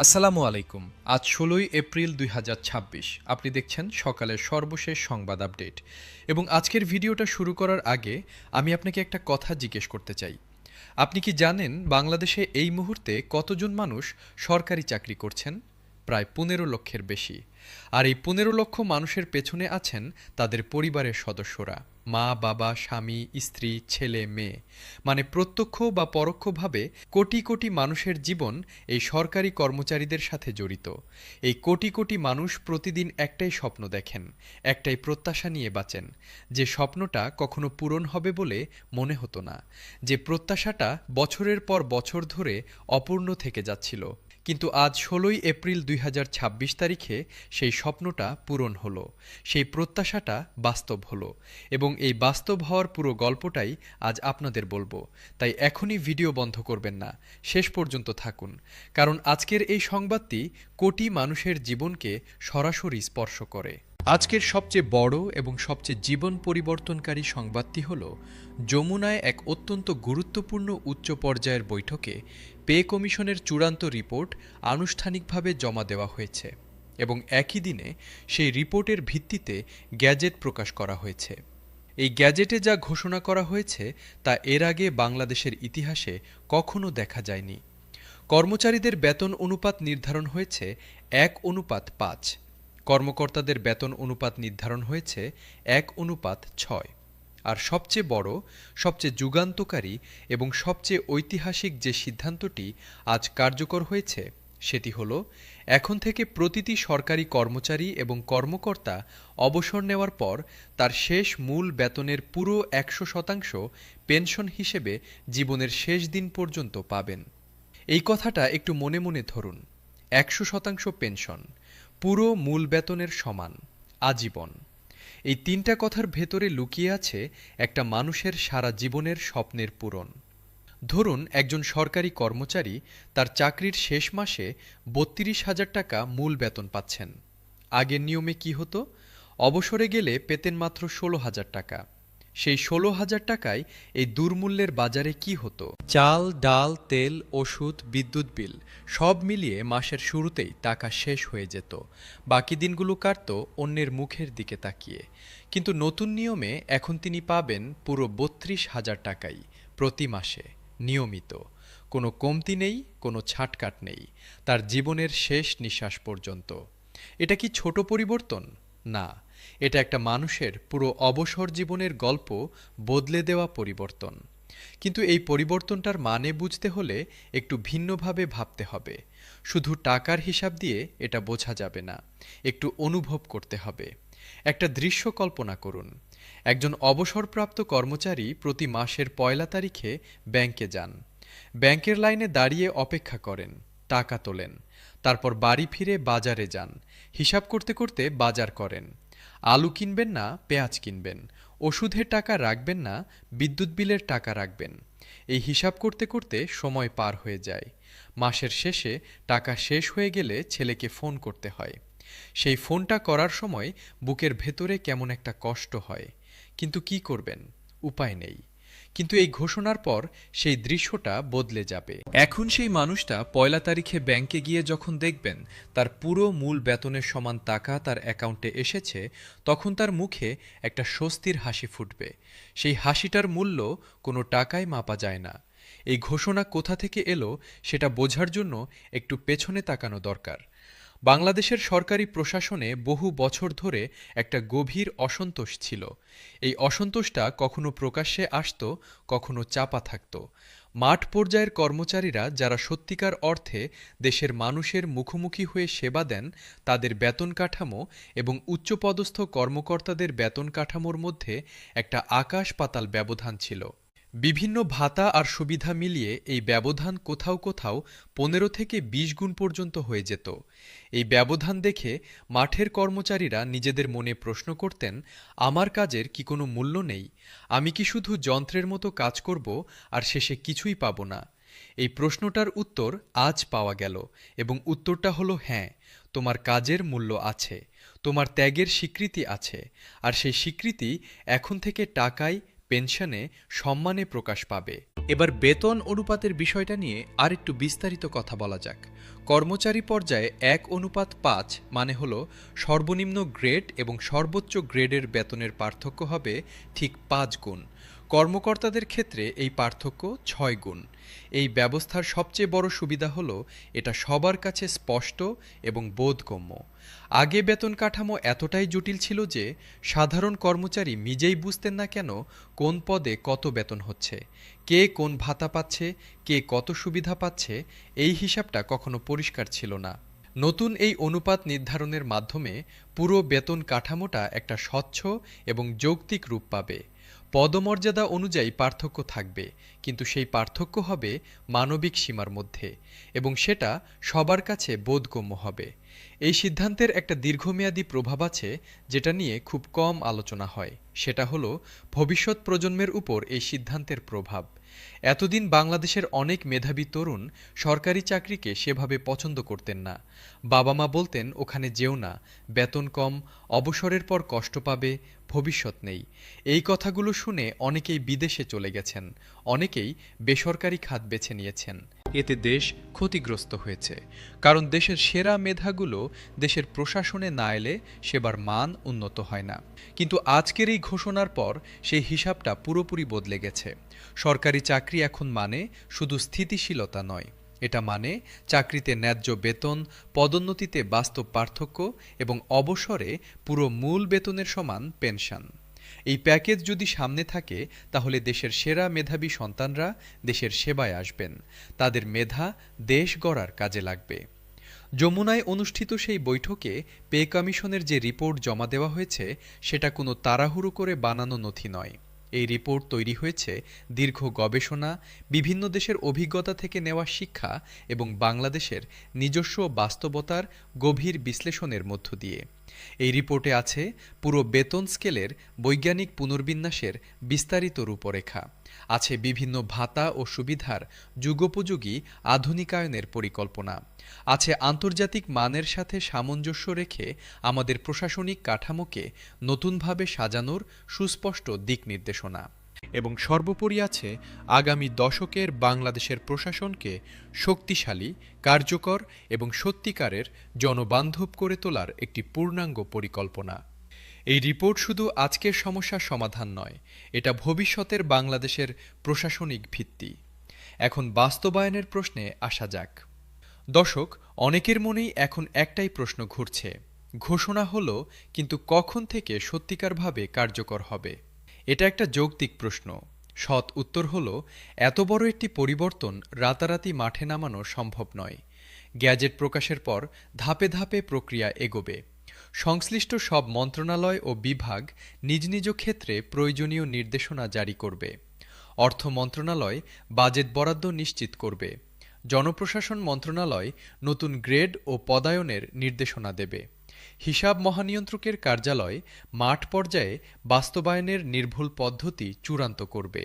আসসালামু আলাইকুম। আজ ১৬ই এপ্রিল ২০২৬। আপনি দেখছেন সকালের সর্বশেষ সংবাদ আপডেট। এবং আজকের ভিডিওটা শুরু করার আগে আমি আপনাকে একটা কথা জিজ্ঞেস করতে চাই। আপনি কি জানেন বাংলাদেশে এই মুহূর্তে কতজন মানুষ সরকারি চাকরি করছেন? প্রায় ১৫ লক্ষের বেশি। আর এই ১৫ লক্ষ মানুষের পেছনে আছেন তাদের পরিবারের সদস্যরা, মা বাবা, স্বামী, স্ত্রী, ছেলে, মেয়ে। মানে প্রত্যক্ষ বা পরোক্ষভাবে কোটি কোটি মানুষের জীবন এই সরকারি কর্মচারীদের সাথে জড়িত। এই কোটি কোটি মানুষ প্রতিদিন একটাই স্বপ্ন দেখেন, একটাই প্রত্যাশা নিয়ে বাঁচেন, যে স্বপ্নটা কখনো পূরণ হবে বলে মনে হতো না, যে প্রত্যাশাটা বছরের পর বছর ধরে অপূর্ণ থেকে যাচ্ছিল। কিন্তু আজ ১৬ই এপ্রিল ২০২৬ তারিখে সেই স্বপ্নটা পূরণ হলো, সেই প্রত্যাশাটা বাস্তব হলো। এবং এই বাস্তব হওয়ার পুরো গল্পটাই আজ আপনাদের বলবো। তাই এখনই ভিডিও বন্ধ করবেন না, শেষ পর্যন্ত থাকুন, কারণ আজকের এই সংবাদটি কোটি মানুষের জীবনকে সরাসরি স্পর্শ করে। আজকের সবচেয়ে বড় এবং সবচেয়ে জীবন পরিবর্তনকারী সংবাদটি হল, যমুনায় এক অত্যন্ত গুরুত্বপূর্ণ উচ্চ পর্যায়ের বৈঠকে পে কমিশনের চূড়ান্ত রিপোর্ট আনুষ্ঠানিকভাবে জমা দেওয়া হয়েছে এবং একই দিনে সেই রিপোর্টের ভিত্তিতে গ্যাজেট প্রকাশ করা হয়েছে। এই গ্যাজেটে যা ঘোষণা করা হয়েছে তা এর আগে বাংলাদেশের ইতিহাসে কখনো দেখা যায়নি। কর্মচারীদের বেতন অনুপাত নির্ধারণ হয়েছে ১:৫। কর্মকর্তাদের বেতন অনুপাত নির্ধারণ হয়েছে ১:৬। আর সবচেয়ে বড়, সবচেয়ে যুগান্তকারী এবং সবচেয়ে ঐতিহাসিক যে সিদ্ধান্তটি আজ কার্যকর হয়েছে সেটি হলো, এখন থেকে প্রতিটি সরকারি কর্মচারী এবং কর্মকর্তা অবসর নেওয়ার পর তার শেষ মূল বেতনের পুরো ১০০% পেনশন হিসেবে জীবনের শেষ দিন পর্যন্ত পাবেন। এই কথাটা একটু মনে মনে ধরুন। ১০০% পেনশন, পুরো মূল বেতনের সমান, আজীবন। এই তিনটা কথার ভেতরে লুকিয়ে আছে একটা মানুষের সারা জীবনের স্বপ্নের পূরণ। ধরুন একজন সরকারি কর্মচারী তার চাকরির শেষ মাসে ৩২,০০০ টাকা মূল বেতন পাচ্ছেন। আগের নিয়মে কি হতো? অবসরে গেলে পেতেন মাত্র ১৬,০০০ টাকা। সেই ১৬,০০০ টাকায় এই দুর্মূল্যের বাজারে কি হতো? চাল, ডাল, তেল, ওষুধ, বিদ্যুৎ বিল সব মিলিয়ে মাসের শুরুতেই টাকা শেষ হয়ে যেত। বাকি দিনগুলো কাটত অন্যের মুখের দিকে তাকিয়ে। কিন্তু নতুন নিয়মে এখন তিনি পাবেন পুরো ৩২,০০০ টাকাই প্রতি মাসে, নিয়মিত। কোনো কমতি নেই, কোনো ছাটকাট নেই, তার জীবনের শেষ নিঃশ্বাস পর্যন্ত। এটা কি ছোট পরিবর্তন? না, এটা একটা মানুষের পুরো অবসর জীবনের গল্প বদলে দেওয়া পরিবর্তন। কিন্তু এই পরিবর্তনটার মানে বুঝতে হলে একটু ভিন্নভাবে ভাবতে হবে। শুধু টাকার হিসাব দিয়ে এটা বোঝা যাবে না, একটু অনুভব করতে হবে। একটা দৃশ্য কল্পনা করুন। একজন অবসরপ্রাপ্ত কর্মচারী প্রতি মাসের ১ তারিখে ব্যাংকে যান। ব্যাংকের লাইনে দাঁড়িয়ে অপেক্ষা করেন, টাকা তোলেন। তারপর বাড়ি ফিরে বাজারে যান, হিসাব করতে করতে বাজার করেন। আলু কিনবেন না পেঁয়াজ কিনবেন, ওষুধের টাকা রাখবেন না বিদ্যুৎ বিলের টাকা রাখবেন। এই হিসাব করতে করতে সময় পার হয়ে যায়। মাসের শেষে টাকা শেষ হয়ে গেলে ছেলেকে ফোন করতে হয়। সেই ফোনটা করার সময় বুকের ভেতরে কেমন একটা কষ্ট হয়, কিন্তু কি করবেন, উপায় নেই। কিন্তু এই ঘোষণার পর সেই দৃশ্যটা বদলে যাবে। এখন সেই মানুষটা ১ তারিখে ব্যাংকে গিয়ে যখন দেখবেন তার পুরো মূল বেতনের সমান টাকা তার অ্যাকাউন্টে এসেছে, তখন তার মুখে একটা স্বস্তির হাসি ফুটবে। সেই হাসিটার মূল্য কোনো টাকায় মাপা যায় না। এই ঘোষণা কোথা থেকে এলো সেটা বোঝার জন্য একটু পেছনে তাকানো দরকার। বাংলাদেশের সরকারি প্রশাসনে বহু বছর ধরে একটা গভীর অসন্তোষ ছিল। এই অসন্তোষটা কখনো প্রকাশ্যে আসতো, কখনো চাপা থাকত। মাঠ পর্যায়ের কর্মচারীরা যারা সত্যিকার অর্থে দেশের মানুষের মুখোমুখি হয়ে সেবা দেন, তাদের বেতন কাঠামো এবং উচ্চপদস্থ কর্মকর্তাদের বেতন কাঠামোর মধ্যে একটা আকাশ পাতাল ব্যবধান ছিল। বিভিন্ন ভাতা আর সুবিধা মিলিয়ে এই ব্যবধান কোথাও কোথাও ১৫ থেকে ২০ গুণ পর্যন্ত হয়ে যেত। এই ব্যবধান দেখে মাঠের কর্মচারীরা নিজেদের মনে প্রশ্ন করতেন, আমার কাজের কি কোনো মূল্য নেই? আমি কি শুধু যন্ত্রের মতো কাজ করব আর শেষে কিছুই পাব না? এই প্রশ্নটার উত্তর আজ পাওয়া গেল, এবং উত্তরটা হলো হ্যাঁ, তোমার কাজের মূল্য আছে, তোমার ত্যাগের স্বীকৃতি আছে। আর সেই স্বীকৃতি এখন থেকে টাকায়, পেনশনে, সম্মানে প্রকাশ পাবে। এবার বেতন অনুপাতের বিষয়টা নিয়ে আরেকটু বিস্তারিত কথা বলা যাক। কর্মচারী পর্যায়ে ১:৫ মানে হল সর্বনিম্ন গ্রেড এবং সর্বোচ্চ গ্রেডের বেতনের পার্থক্য হবে ঠিক ৫ গুণ। কর্মকর্তাদের ক্ষেত্রে এই পার্থক্য ৬ গুণ। এই ব্যবস্থার সবচেয়ে বড় সুবিধা হল এটা সবার কাছে স্পষ্ট এবং বোধগম্য। আগে বেতন কাঠামো এতটাই জটিল ছিল যে সাধারণ কর্মচারী নিজেই বুঝতেন না কেন কোন পদে কত বেতন হচ্ছে, কে কোন ভাতা পাচ্ছে, কে কত সুবিধা পাচ্ছে, এই হিসাবটা কখনো পরিষ্কার ছিল না। নতুন এই অনুপাত নির্ধারণের মাধ্যমে পুরো বেতন কাঠামোটা একটা স্বচ্ছ এবং যৌক্তিক রূপ পাবে। পদমর্যাদা অনুযায়ী পার্থক্য থাকবে, কিন্তু সেই পার্থক্য হবে মানবিক সীমার মধ্যে এবং সেটা সবার কাছে বোধগম্য হবে। এই সিদ্ধান্তের একটা দীর্ঘমেয়াদী প্রভাব আছে যেটা নিয়ে খুব কম আলোচনা হয়, সেটা হলো ভবিষ্যৎ প্রজন্মের উপর এই সিদ্ধান্তের প্রভাব। এতদিন বাংলাদেশের অনেক মেধাবী তরুণ সরকারি চাকরিকে সেভাবে পছন্দ করতেন না। বাবা মা বলতেন ওখানে যেও না, বেতন কম, অবসরের পর কষ্ট পাবে, ভবিষ্যৎ নেই। এই কথাগুলো শুনে অনেকেই বিদেশে চলে গেছেন, অনেকেই বেসরকারি খাত বেছে নিয়েছেন। এতে দেশ ক্ষতিগ্রস্ত হয়েছে, কারণ দেশের সেরা মেধাগুলো দেশের প্রশাসনে না এলে সেবার মান উন্নত হয় না। কিন্তু আজকের এই ঘোষণার পর সেই হিসাবটা পুরোপুরি বদলে গেছে। সরকারি চাকরি এখন মানে শুধু স্থিতিশীলতা নয়, এটা মানে চাকরিতে ন্যায্য বেতন, পদোন্নতিতে বাস্তব পার্থক্য এবং অবসরে পুরো মূল বেতনের সমান পেনশন। এই প্যাকেজ যদি সামনে থাকে তাহলে দেশের সেরা মেধাবী সন্তানরা দেশের সেবায় আসবেন, তাদের মেধা দেশ গড়ার কাজে লাগবে। যমুনায় অনুষ্ঠিত সেই বৈঠকে পে কমিশনের যে রিপোর্ট জমা দেওয়া হয়েছে সেটা কোনো তাড়াহুড়ো করে বানানো নথি নয়। এই রিপোর্ট তৈরি হয়েছে দীর্ঘ গবেষণা, বিভিন্ন দেশের অভিজ্ঞতা থেকে নেওয়া শিক্ষা এবং বাংলাদেশের নিজস্ব বাস্তবতার গভীর বিশ্লেষণের মধ্য দিয়ে। এই রিপোর্টে আছে পুরো বেতন স্কেলের বৈজ্ঞানিক পুনর্বিন্যাসের বিস্তারিত রূপরেখা, আছে বিভিন্ন ভাতা ও সুবিধার যুগোপযোগী আধুনিকায়নের পরিকল্পনা, আছে আন্তর্জাতিক মানের সাথে সামঞ্জস্য রেখে আমাদের প্রশাসনিক কাঠামোকে নতুনভাবে সাজানোর সুস্পষ্ট দিক নির্দেশনা, এবং সর্বোপরি আছে আগামী দশকের বাংলাদেশের প্রশাসনকে শক্তিশালী, কার্যকর এবং সত্যিকারের জনবান্ধব করে তোলার একটি পূর্ণাঙ্গ পরিকল্পনা। এই রিপোর্ট শুধু আজকের সমস্যার সমাধান নয়, এটা ভবিষ্যতের বাংলাদেশের প্রশাসনিক ভিত্তি। এখন বাস্তবায়নের প্রশ্নে আসা যাক। দর্শক, অনেকের মনেই এখন একটাই প্রশ্ন ঘুরছে, ঘোষণা হলো কিন্তু কখন থেকে সত্যিকারভাবে কার্যকর হবে? এটা একটা যৌক্তিক প্রশ্ন। সৎ উত্তর হলো এত বড় একটি পরিবর্তন রাতারাতি মাঠে নামানো সম্ভব নয়। গ্যাজেট প্রকাশের পর ধাপে ধাপে প্রক্রিয়া এগোবে। সংশ্লিষ্ট সব মন্ত্রণালয় ও বিভাগ নিজ নিজ ক্ষেত্রে প্রয়োজনীয় নির্দেশনা জারি করবে। অর্থ মন্ত্রণালয় বাজেট বরাদ্দ নিশ্চিত করবে। জনপ্রশাসন মন্ত্রণালয় নতুন গ্রেড ও পদায়নের নির্দেশনা দেবে। হিসাব মহানিয়ন্ত্রকের কার্যালয় মাঠ পর্যায়ে বাস্তবায়নের নির্ভুল পদ্ধতি চূড়ান্ত করবে।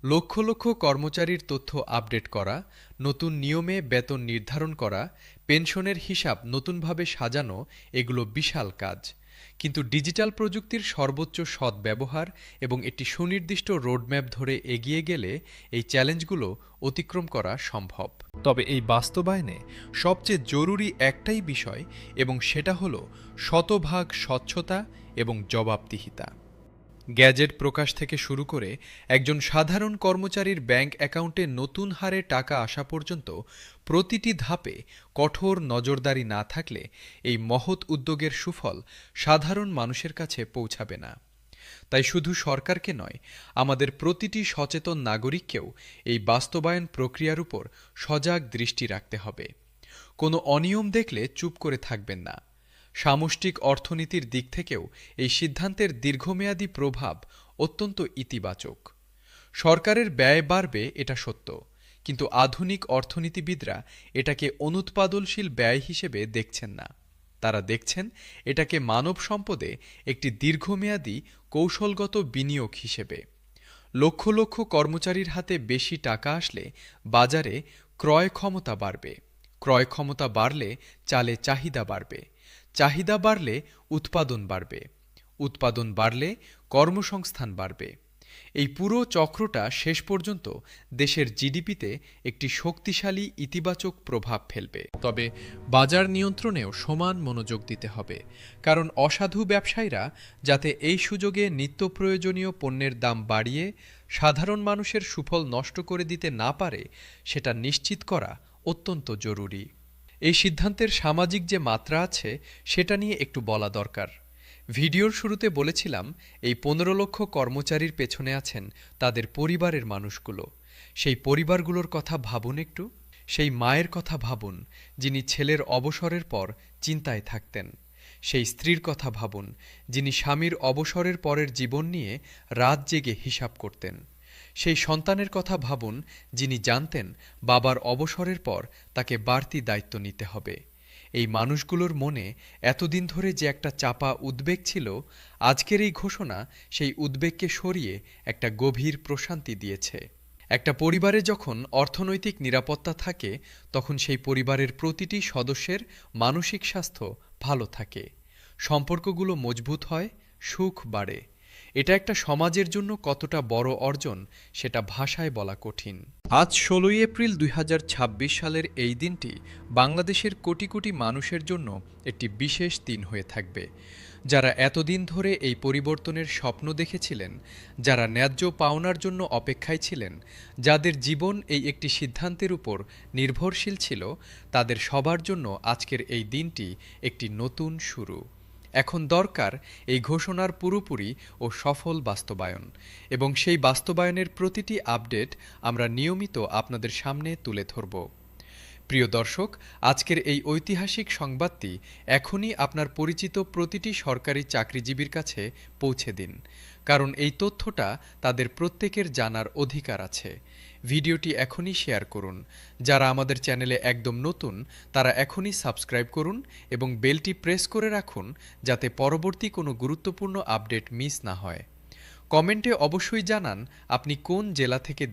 লক্ষ লক্ষ কর্মচারীর তথ্য আপডেট করা, নতুন নিয়মে বেতন নির্ধারণ করা, পেনশনের হিসাব নতুনভাবে সাজানো, এগুলো বিশাল কাজ। কিন্তু ডিজিটাল প্রযুক্তির সর্বোচ্চ সদ্ব্যবহার এবং একটি সুনির্দিষ্ট রোডম্যাপ ধরে এগিয়ে গেলে এই চ্যালেঞ্জগুলো অতিক্রম করা সম্ভব। তবে এই বাস্তবায়নে সবচেয়ে জরুরি একটাই বিষয়, এবং সেটা হলো শতভাগ স্বচ্ছতা এবং জবাবদিহিতা। গ্যাজেট প্রকাশ থেকে শুরু করে একজন সাধারণ কর্মচারীর ব্যাংক অ্যাকাউন্টে নতুন হারে টাকা আসা পর্যন্ত প্রতিটি ধাপে কঠোর নজরদারি না থাকলে এই মহৎ উদ্যোগের সুফল সাধারণ মানুষের কাছে পৌঁছাবে না। তাই শুধু সরকারকে নয়, আমাদের প্রতিটি সচেতন নাগরিককেও এই বাস্তবায়ন প্রক্রিয়ার উপর সজাগ দৃষ্টি রাখতে হবে। কোনো অনিয়ম দেখলে চুপ করে থাকবেন না। সামষ্টিক অর্থনীতির দিক থেকেও এই সিদ্ধান্তের দীর্ঘমেয়াদী প্রভাব অত্যন্ত ইতিবাচক। সরকারের ব্যয় বাড়বে, এটা সত্য, কিন্তু আধুনিক অর্থনীতিবিদরা এটাকে অনুৎপাদনশীল ব্যয় হিসেবে দেখছেন না। তারা দেখছেন এটাকে মানব সম্পদে একটি দীর্ঘমেয়াদী কৌশলগত বিনিয়োগ হিসেবে। লক্ষ লক্ষ কর্মচারীর হাতে বেশি টাকা আসলে বাজারে ক্রয় ক্ষমতা বাড়বে, ক্রয় ক্ষমতা বাড়লে চালে চাহিদা বাড়বে, চাহিদা বাড়লে উৎপাদন বাড়বে, উৎপাদন বাড়লে কর্মসংস্থান বাড়বে। এই পুরো চক্রটা শেষ পর্যন্ত দেশের জিডিপিতে একটি শক্তিশালী ইতিবাচক প্রভাব ফেলবে। তবে বাজার নিয়ন্ত্রণেও সমান মনোযোগ দিতে হবে, কারণ অসাধু ব্যবসায়ীরা যাতে এই সুযোগে নিত্য প্রয়োজনীয় পণ্যের দাম বাড়িয়ে সাধারণ মানুষের সুফল নষ্ট করে দিতে না পারে সেটা নিশ্চিত করা অত্যন্ত জরুরি। এই সিদ্ধান্তের সামাজিক যে মাত্রা আছে সেটা নিয়ে একটু বলা দরকার। ভিডিওর শুরুতে বলেছিলাম এই ১৫ লক্ষ কর্মচারীর পেছনে আছেন তাদের পরিবারের মানুষগুলো। সেই পরিবারগুলোর কথা ভাবুন একটু। সেই মায়ের কথা ভাবুন যিনি ছেলের অবসরের পর চিন্তায় থাকতেন। সেই স্ত্রীর কথা ভাবুন যিনি স্বামীর অবসরের পরের জীবন নিয়ে রাত জেগে হিসাব করতেন। সেই সন্তানের কথা ভাবুন যিনি জানতেন বাবার অবসরের পর তাকে বাড়তি দায়িত্ব নিতে হবে। এই মানুষগুলোর মনে এতদিন ধরে যে একটা চাপা উদ্বেগ ছিল, আজকের এই ঘোষণা সেই উদ্বেগকে সরিয়ে একটা গভীর প্রশান্তি দিয়েছে। একটা পরিবারে যখন অর্থনৈতিক নিরাপত্তা থাকে তখন সেই পরিবারের প্রতিটি সদস্যের মানসিক স্বাস্থ্য ভালো থাকে, সম্পর্কগুলো মজবুত হয়, সুখ বাড়ে। এটা একটা সমাজের জন্য কতটা বড় অর্জন সেটা ভাষায় বলা কঠিন। আজ ১৬ এপ্রিল ২০২৬ সালের এই দিনটি বাংলাদেশের কোটি কোটি মানুষের জন্য একটি বিশেষ দিন হয়ে থাকবে। যারা এতদিন ধরে এই পরিবর্তনের স্বপ্ন দেখেছিলেন, যারা ন্যায্য পাওনার জন্য অপেক্ষায় ছিলেন, যাদের জীবন এই একটি সিদ্ধান্তের উপর নির্ভরশীল ছিল, তাদের সবার জন্য আজকের এই দিনটি একটি নতুন শুরু। এখন দরকার এই ঘোষণার পুরোপুরি ও সফল বাস্তবায়ন, এবং সেই বাস্তবায়নের প্রতিটি আপডেট আমরা নিয়মিত আপনাদের সামনে তুলে ধরব। প্রিয় দর্শক, আজকের এই ঐতিহাসিক সংবাদটি এখনই আপনার পরিচিত প্রতিটি সরকারি চাকরিজীবীর কাছে পৌঁছে দিন, কারণ এই তথ্যটা তাদের প্রত্যেকের জানার অধিকার আছে। ভিডিওটি এখনই শেয়ার করুন। যারা আমাদের চ্যানেলে একদম নতুন তারা এখনই সাবস্ক্রাইব করুন এবং বেলটি প্রেস করে রাখুন যাতে পরবর্তী কোনো গুরুত্বপূর্ণ আপডেট মিস না হয়। কমেন্টে অবশ্যই জানান আপনি কোন জেলা থেকে